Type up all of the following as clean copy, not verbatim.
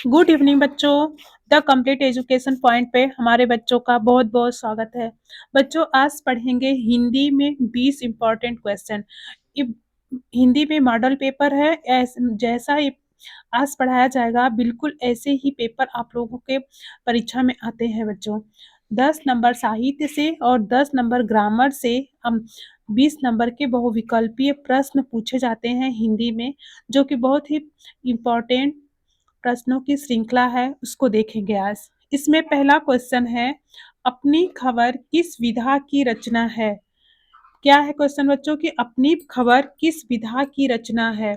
Good evening बच्चों। The complete education point पे हमारे बच्चों का बहुत बहुत स्वागत है। बच्चों आज पढ़ेंगे हिंदी में 20 इम्पोर्टेंट क्वेश्चन। हिंदी में मॉडल पेपर है, जैसा आज पढ़ाया जाएगा बिल्कुल ऐसे ही पेपर आप लोगों के परीक्षा में आते हैं बच्चों। 10 नंबर साहित्य से और 10 नंबर ग्रामर से हम 20 नंबर के बहुविकल्पीय प्रश्न पूछे जाते हैं हिंदी में, जो कि बहुत ही इम्पोर्टेंट प्रश्नों की श्रृंखला है, उसको देखेंगे आज। इसमें पहला क्वेश्चन है, अपनी खबर किस विधा की रचना है। क्या है क्वेश्चन बच्चों की अपनी खबर किस विधा की रचना है।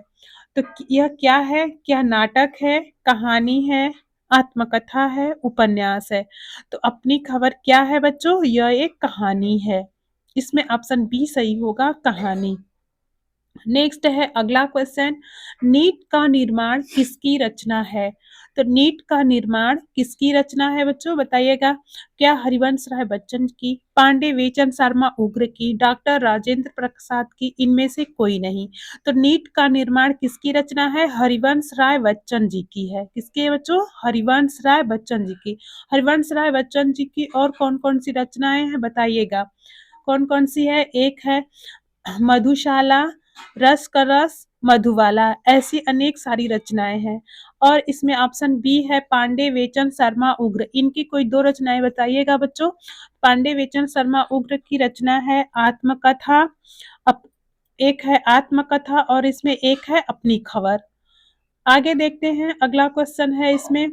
तो यह क्या है, क्या नाटक है, कहानी है, आत्मकथा है, उपन्यास है। तो अपनी खबर क्या है बच्चों, यह एक कहानी है। इसमें ऑप्शन बी सही होगा, कहानी। नेक्स्ट है अगला क्वेश्चन, नीट का निर्माण किसकी रचना है। तो नीट का निर्माण किसकी रचना है बच्चों, बताइएगा। क्या हरिवंश राय बच्चन की, पांडे वेचन शर्मा उग्र की, डॉक्टर राजेंद्र प्रसाद की, इनमें से कोई नहीं। तो नीट का निर्माण किसकी रचना है, हरिवंश राय बच्चन जी की है। किसकी है बच्चों, हरिवंश राय बच्चन जी की। हरिवंश राय बच्चन जी की और कौन कौन सी रचनाएं हैं बताइएगा, कौन कौन सी है। एक है मधुशाला, रस का रस, मधुबाला, ऐसी अनेक सारी रचनाएं हैं। और इसमें ऑप्शन बी है पांडे वेचन शर्मा उग्र, इनकी कोई दो रचनाएं बताइएगा बच्चों। पांडे वेचन शर्मा उग्र की रचना है आत्मकथा, एक है आत्मकथा और इसमें एक है अपनी खबर। आगे देखते हैं अगला क्वेश्चन है इसमें,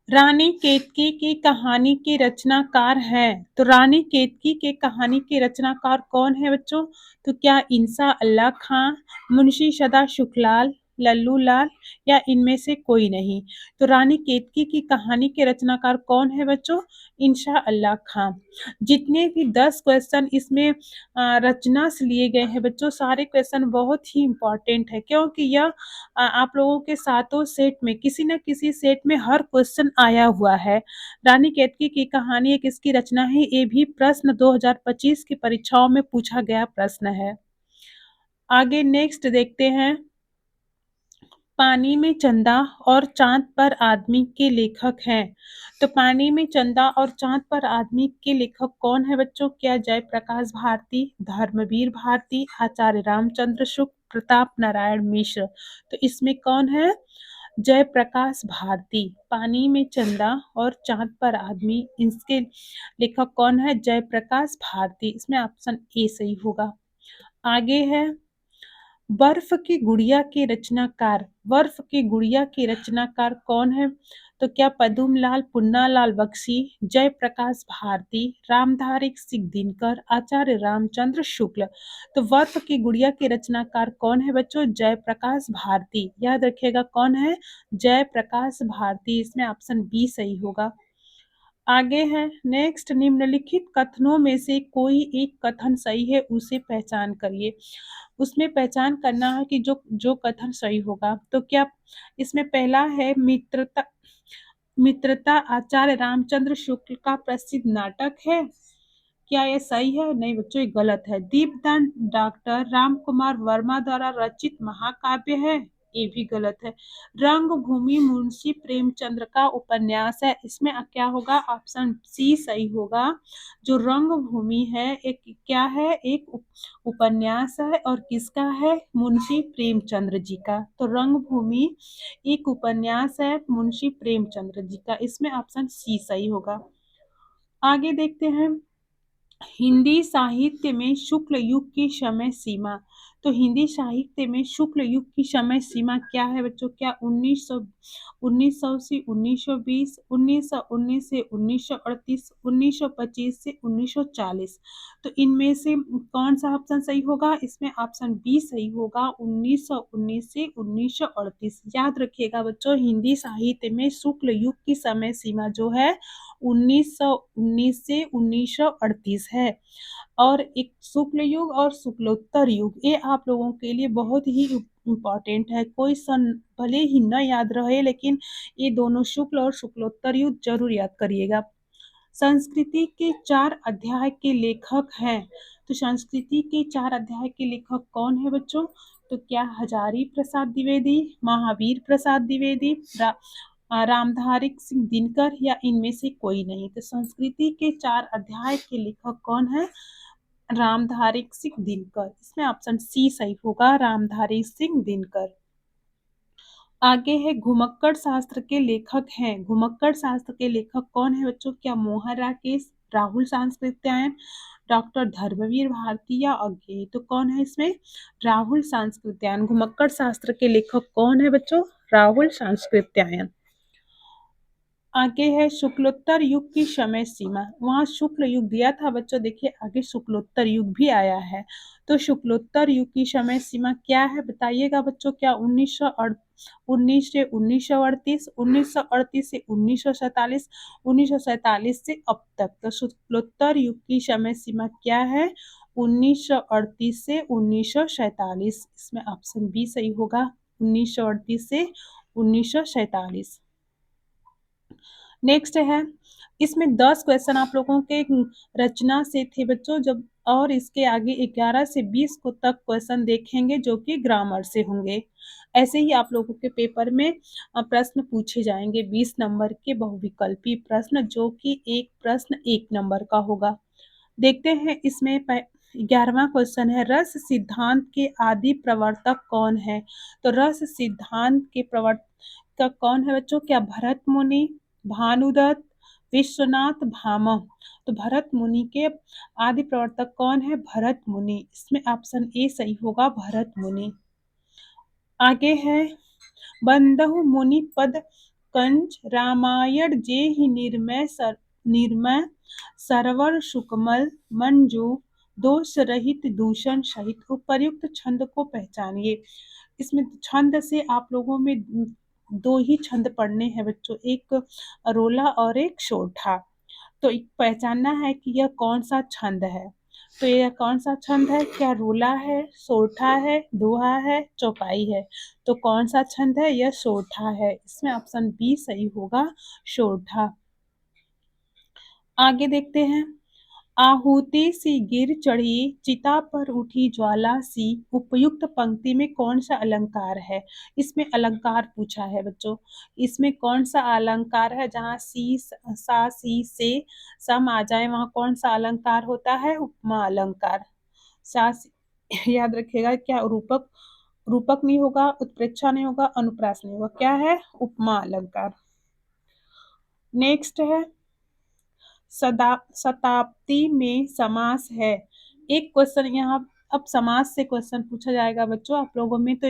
रानी केतकी की कहानी के रचनाकार हैं। तो रानी केतकी के कहानी के रचनाकार कौन है बच्चों। तो क्या इंसा अल्लाह खां, मुंशी सदा सुखलाल, लल्लू लाल, या इनमें से कोई नहीं। तो रानी केतकी की कहानी के रचनाकार कौन है बच्चों, इंशा अल्लाह खां। जितने भी 10 क्वेश्चन इसमें रचना से लिए गए हैं बच्चों, सारे क्वेश्चन बहुत ही इंपॉर्टेंट है, क्योंकि यह आप लोगों के सातों सेट में किसी न किसी सेट में हर क्वेश्चन आया हुआ है। रानी केतकी की कहानी एक इसकी रचना है, ये भी प्रश्न 2025 की परीक्षाओं में पूछा गया प्रश्न है। आगे नेक्स्ट देखते हैं, पानी में चंदा और चांद पर आदमी के लेखक हैं। तो पानी में चंदा और चांद पर आदमी के लेखक कौन है बच्चों, क्या जयप्रकाश भारती, धर्मवीर भारती, आचार्य रामचंद्र शुक्ल, प्रताप नारायण मिश्र। तो इसमें कौन है, जयप्रकाश भारती। पानी में चंदा और चांद पर आदमी, इसके लेखक कौन है, जयप्रकाश भारती। इसमें ऑप्शन ए सही होगा। आगे है, बर्फ की गुड़िया के रचनाकार, बर्फ की गुड़िया के रचनाकार कौन है। तो क्या पद्मलाल पुन्नालाल बख्शी, जयप्रकाश भारती, रामधारी सिंह दिनकर, आचार्य रामचंद्र शुक्ल। तो बर्फ की गुड़िया के रचनाकार कौन है बच्चों, जयप्रकाश भारती। याद रखिएगा कौन है, जयप्रकाश भारती। इसमें ऑप्शन बी सही होगा। आगे है नेक्स्ट, निम्नलिखित कथनों में से कोई एक कथन सही है, उसे पहचान करिए। उसमें पहचान करना है कि जो जो कथन सही होगा। तो क्या इसमें पहला है, मित्रता, मित्रता आचार्य रामचंद्र शुक्ल का प्रसिद्ध नाटक है। क्या ये सही है, नहीं बच्चों ये गलत है। दीपदान डॉक्टर राम कुमार वर्मा द्वारा रचित महाकाव्य है, ये भी गलत है। रंगभूमि मुंशी प्रेमचंद्र का उपन्यास है, इसमें क्या होगा, ऑप्शन सी सही होगा। जो रंगभूमि है एक क्या है, एक उपन्यास है और किसका है, मुंशी प्रेमचंद्र जी का। तो रंगभूमि एक उपन्यास है मुंशी प्रेमचंद्र जी का, इसमें ऑप्शन सी सही होगा। आगे देखते हैं, हिंदी साहित्य में शुक्ल युग की समय सीमा। तो हिंदी साहित्य में शुक्ल युग की समय सीमा क्या है बच्चों, क्या 1900 से 1920, 1919 से 1938, 1925 से 1940। तो इनमें से कौन सा ऑप्शन सही होगा, इसमें ऑप्शन बी सही होगा, 1919 से 1938। याद रखिएगा बच्चों, हिंदी साहित्य में शुक्ल युग की समय सीमा जो है 1919 से 1938 है। और एक शुक्ल युग और शुक्लोत्तर युग, ये आप लोगों के लिए बहुत ही इम्पोर्टेंट है। कोई सन भले ही न याद रहे, लेकिन ये दोनों शुक्ल और शुक्लोत्तर युग जरूर याद करिएगा। संस्कृति के 4 अध्याय के लेखक हैं। तो संस्कृति के 4 अध्याय के लेखक कौन है बच्चों? तो क्या हजारी प्रसाद द्विवेदी, महावीर प्रसाद द्विवेदी, रामधारी सिंह दिनकर या इनमें से कोई नहीं? तो संस्कृति के 4 अध्याय के लेखक कौन है? रामधारी सिंह दिनकर। इसमें ऑप्शन सी सही होगा, रामधारी सिंह दिनकर। आगे है घुमक्कड़ शास्त्र के लेखक हैं। घुमक्कड़ शास्त्र के लेखक कौन है बच्चों? क्या मोहन राकेश, राहुल सांस्कृत्यायन, डॉक्टर धर्मवीर भारती या अज्ञेय? तो कौन है इसमें? राहुल सांस्कृत्यायन। घुमक्कड़ शास्त्र के लेखक कौन है बच्चों? राहुल सांस्कृत्यायन। आगे है शुक्लोत्तर युग की समय सीमा। वहां शुक्ल युग दिया था बच्चों, देखिए आगे शुक्लोत्तर युग भी आया है। तो शुक्लोत्तर युग की समय सीमा क्या है बताइएगा बच्चों? क्या 1919 से 1938, 1938 से 1947, 1947 से अब तक? तो शुक्लोत्तर युग की समय सीमा क्या है? 1938 से 1947। इसमें ऑप्शन बी सही होगा, 1938 से 1947। नेक्स्ट है, इसमें 10 क्वेश्चन आप लोगों के रचना से थे बच्चों, जब और इसके आगे 11 से 20 को तक क्वेश्चन देखेंगे जो कि ग्रामर से होंगे। ऐसे ही आप लोगों के पेपर में प्रश्न पूछे जाएंगे 20 नंबर के बहुविकल्पी प्रश्न, जो कि एक प्रश्न 1 नंबर का होगा। देखते हैं इसमें 11वां क्वेश्चन है, रस सिद्धांत के आदि प्रवर्तक कौन है? तो रस सिद्धांत के प्रवर्तक कौन है बच्चों? क्या भरत मुनि, भानुदत्त, विश्वनाथ भामह? तो भरत मुनि के आदि प्रवर्तक कौन है? भरत मुनि। इसमें ऑप्शन ए सही होगा, भरत मुनि। आगे है, बंदहु मुनि पद कंज रामायण जे ही निर्मय सरवर सुकमल मंजू दोष रहित दूषण सहित। उपर्युक्त छंद को पहचानिए। इसमें छंद से आप लोगों में 2 ही छंद पढ़ने हैं बच्चों, एक रोला और एक सोठा। तो पहचानना है कि यह कौन सा छंद है। तो यह कौन सा छंद है? क्या रोला है, सोठा है, दोहा है, चौपाई है? तो कौन सा छंद है? यह सोठा है। इसमें ऑप्शन बी सही होगा, सोठा। आगे देखते हैं, आहुति सी गिर चढ़ी चिता पर उठी ज्वाला सी। उपयुक्त पंक्ति में कौन सा अलंकार है? इसमें अलंकार पूछा है बच्चों। इसमें कौन सा अलंकार है? जहाँ सी सा सी से सम आ जाए वहां कौन सा अलंकार होता है? उपमा अलंकार। सा याद रखिएगा, क्या रूपक रूपक नहीं होगा, उत्प्रेक्षा नहीं होगा, अनुप्रास नहीं होगा, क्या है? उपमा अलंकार। नेक्स्ट है, शताब्दी में समास है। एक क्वेश्चन यहाँ, अब समास से क्वेश्चन पूछा जाएगा बच्चों आप लोगों में। तो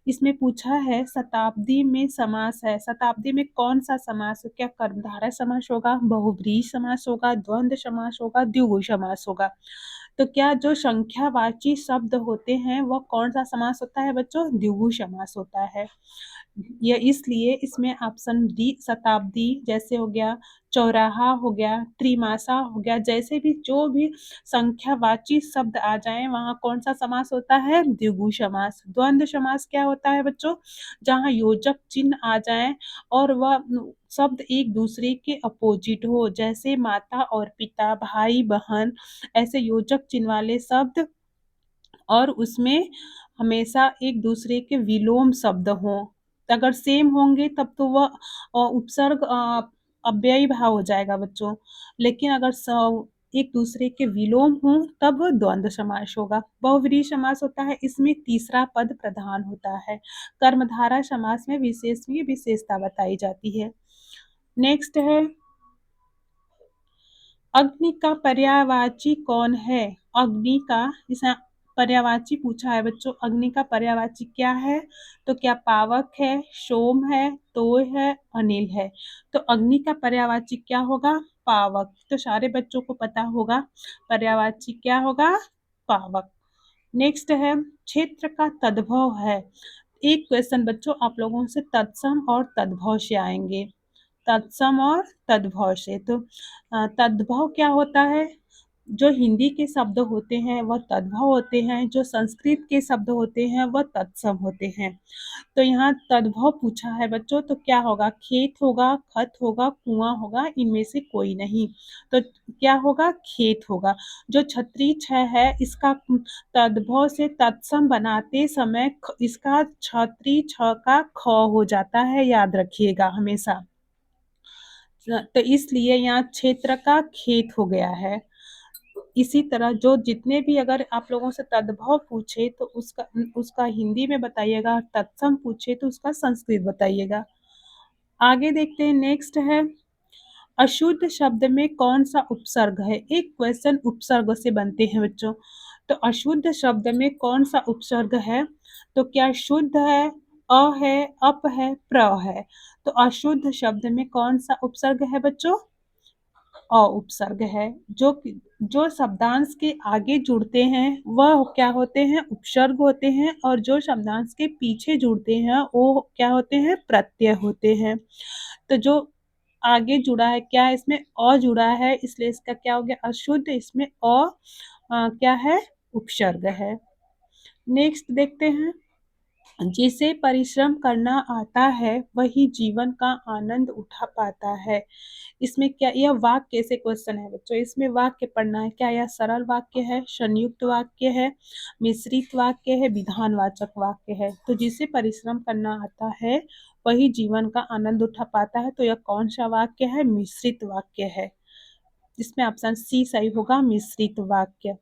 इसमें पूछा है शताब्दी में समास है, शताब्दी में कौन सा समास हो? क्या कर्मधारय समास होगा, बहुव्रीहि समास होगा, द्वंद्व समास होगा, द्विगु समास होगा? तो क्या जो संख्यावाची शब्द होते हैं वह कौन सा समास होता है बच्चों? द्विगु समास होता है। यह इसलिए इसमें ऑप्शन डी शताब्दी, जैसे हो गया चौराहा, हो गया त्रिमासा, हो गया, जैसे भी जो भी संख्यावाची शब्द आ जाए वहां कौन सा समास होता है? द्विगु समास। द्वंद्व समास क्या होता है बच्चों? जहां योजक चिन्ह आ जाए और वह शब्द एक दूसरे के अपोजिट हो, जैसे माता और पिता, भाई बहन, ऐसे योजक चिन्ह वाले शब्द, और उसमें हमेशा एक दूसरे के विलोम शब्द हों। अगर सेम होंगे तब तो वह उपसर्ग अव्ययी भाव हो जाएगा बच्चों। लेकिन अगर एक दूसरे के विलोम हों तब द्वंद्व समास होगा। बहुव्रीहि समास होता है, इसमें तीसरा पद प्रधान होता है। कर्मधारय समास में विशेषता बताई जाती है। नेक्स्ट है, अग्नि का पर्यायवाची कौन है? अग्नि का इसमें पर्यायवाची पूछा है बच्चों। अग्नि का पर्यायवाची क्या है? तो क्या पावक है, सोम है, तोय है, अनिल है? तो अग्नि का पर्यायवाची क्या होगा? पावक। तो सारे बच्चों को पता होगा पर्यायवाची क्या होगा? पावक। नेक्स्ट है, क्षेत्र का तद्भव है। एक क्वेश्चन बच्चों आप लोगों से तत्सम और तद्भव से आएंगे, तत्सम और तद्भव से। तो तद्भव क्या होता है? जो हिंदी के शब्द होते हैं वह तद्भव होते हैं, जो संस्कृत के शब्द होते हैं वह तत्सम होते हैं। तो यहाँ तद्भव पूछा है बच्चों, तो क्या होगा? खेत होगा, खत होगा, कुआं होगा, इनमें से कोई नहीं। तो क्या होगा? खेत होगा। जो छतरी छ है इसका तद्भव से तत्सम बनाते समय इसका छतरी छ का ख हो जाता है, याद रखिएगा हमेशा। तो इसलिए यहाँ क्षेत्र का खेत हो गया है। इसी तरह जो जितने भी अगर आप लोगों से तद्भव पूछे तो उसका उसका हिंदी में बताइएगा, तत्सम पूछे तो उसका संस्कृत बताइएगा। आगे देखते हैं, नेक्स्ट है अशुद्ध शब्द में कौन सा उपसर्ग है? एक क्वेश्चन उपसर्ग से बनते हैं बच्चों। तो अशुद्ध शब्द में कौन सा उपसर्ग है? तो क्या शुद्ध है, अ है, अप है, प्र है? तो अशुद्ध शब्द में कौन सा उपसर्ग है बच्चों? अ उपसर्ग है। जो शब्दांश के आगे जुड़ते हैं वह क्या होते हैं? उपसर्ग होते हैं, और जो शब्दांश के पीछे जुड़ते हैं वो क्या होते हैं? प्रत्यय होते हैं। तो जो आगे जुड़ा है, क्या है इसमें? अ जुड़ा है, इसलिए इसका क्या हो गया? अशुद्ध। इसमें क्या है? उपसर्ग है। नेक्स्ट देखते हैं, जिसे परिश्रम करना आता है वही जीवन का आनंद उठा पाता है। इसमें क्या, यह वाक्य कैसे क्वेश्चन है बच्चों? इसमें वाक्य पढ़ना है। क्या यह सरल वाक्य है, संयुक्त वाक्य है, मिश्रित वाक्य है, विधानवाचक वाक्य है? तो जिसे परिश्रम करना आता है वही जीवन का आनंद उठा पाता है। तो यह कौन सा वाक्य है? मिश्रित वाक्य है। इसमें ऑप्शन सी सही होगा, मिश्रित वाक्य।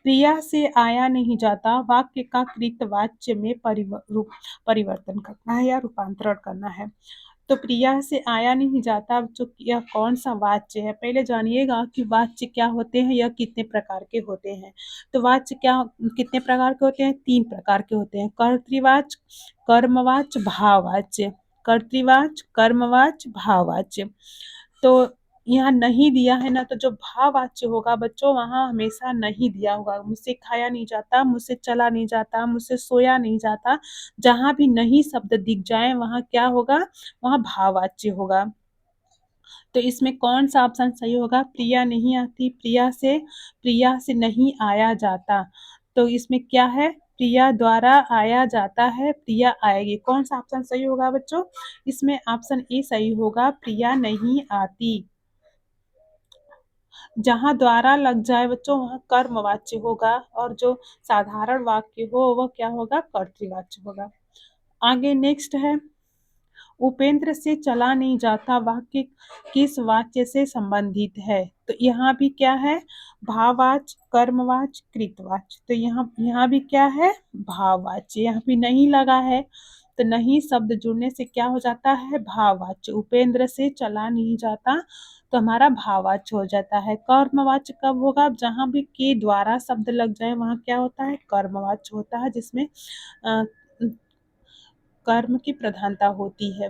क्रिया से आया नहीं जाता वाक्य का कृत वाच्य में परिवर्तन करना है या रूपांतरण करना है। तो क्रिया से आया नहीं जाता, जो यह कौन सा वाच्य है? पहले जानिएगा कि वाच्य क्या होते हैं, यह कितने प्रकार के होते हैं। तो वाच्य क्या कितने प्रकार के होते हैं? 3 प्रकार के होते हैं। कर्तृवाच्य, कर्मवाच्य, भाववाच्य। कर्तृवाच्य, कर्मवाच्य, भाववाच्य। तो यहाँ नहीं दिया है ना, तो जो भाववाच्य होगा बच्चों वहाँ हमेशा नहीं दिया होगा। मुझसे खाया नहीं जाता, मुझसे चला नहीं जाता, मुझसे सोया नहीं जाता, जहाँ भी नहीं शब्द दिख जाए वहाँ क्या होगा? वहाँ भाववाच्य होगा। तो इसमें कौन सा ऑप्शन सही होगा? प्रिया नहीं आती, प्रिया से नहीं आया जाता। तो इसमें क्या है? प्रिया द्वारा आया जाता है, प्रिया आएगी। कौन सा ऑप्शन सही होगा बच्चों? इसमें ऑप्शन ए सही होगा, प्रिया नहीं आती। जहाँ द्वारा लग जाए बच्चों वहाँ कर्मवाच्य होगा, और जो साधारण वाक्य हो वह क्या होगा? कर्तृवाच्य होगा। आगे नेक्स्ट है, उपेंद्र से चला नहीं जाता वाक्य किस वाच्य से संबंधित है? तो यहाँ भी क्या है? भाववाच्य, कर्मवाच्य, कृतवाच्य। तो यहाँ भी क्या है? भाववाच्य। यहाँ भी नहीं लगा है, तो नहीं शब्द जुड़ने से क्या हो जाता है? भाववाच्य। उपेंद्र से चला नहीं जाता तो हमारा भाववाच्य हो जाता है। कर्मवाच्य कब होगा? जहाँ भी के द्वारा शब्द लग जाए वहाँ क्या होता है? कर्मवाच्य होता है, जिसमें अ, कर्म की प्रधानता होती है।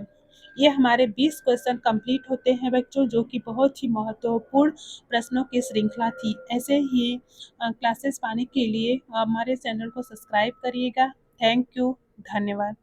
ये हमारे 20 क्वेश्चन कंप्लीट होते हैं बच्चों, जो कि बहुत ही महत्वपूर्ण प्रश्नों की श्रृंखला थी। ऐसे ही क्लासेस पाने के लिए हमारे चैनल को सब्सक्राइब करिएगा। थैंक यू, धन्यवाद।